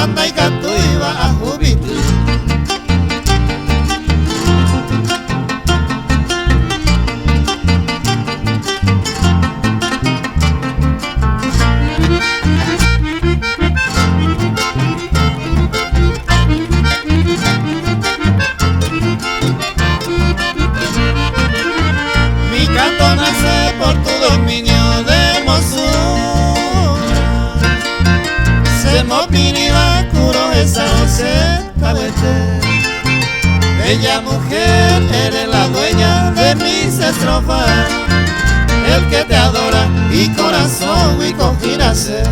anda y canto iba a jubilar. Mi canto nace por tu dominio de hermosura. Se mopiniba curo esa noche tabete. Bella mujer, eres la dueña de mis estrofas, el que te adora y corazón y cojinase.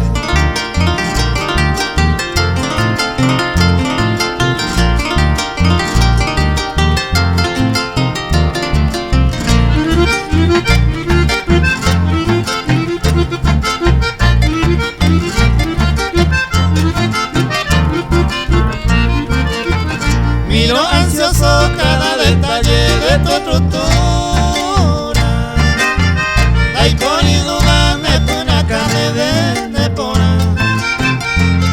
Miro ansioso cada detalle de tu estructura. Dai con y duda me pone carne de pona.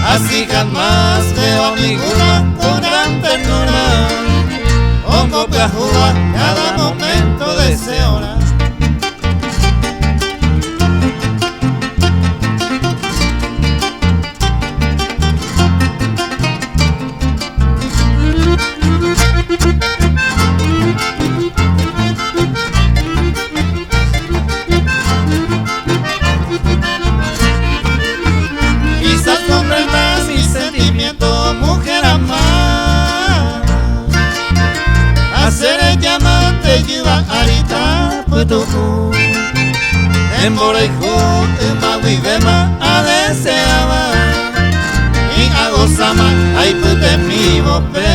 Así jamás veo a mi gula con gran ternura. Hongo cajúa cada momento de ese hora. Quizás comprendas mi sentimiento, mujer amada. Hacer el llamante lleva arita putuku. En Boreju, en Maguibema, a deseaba. Y a gozama, ay pute mi bope.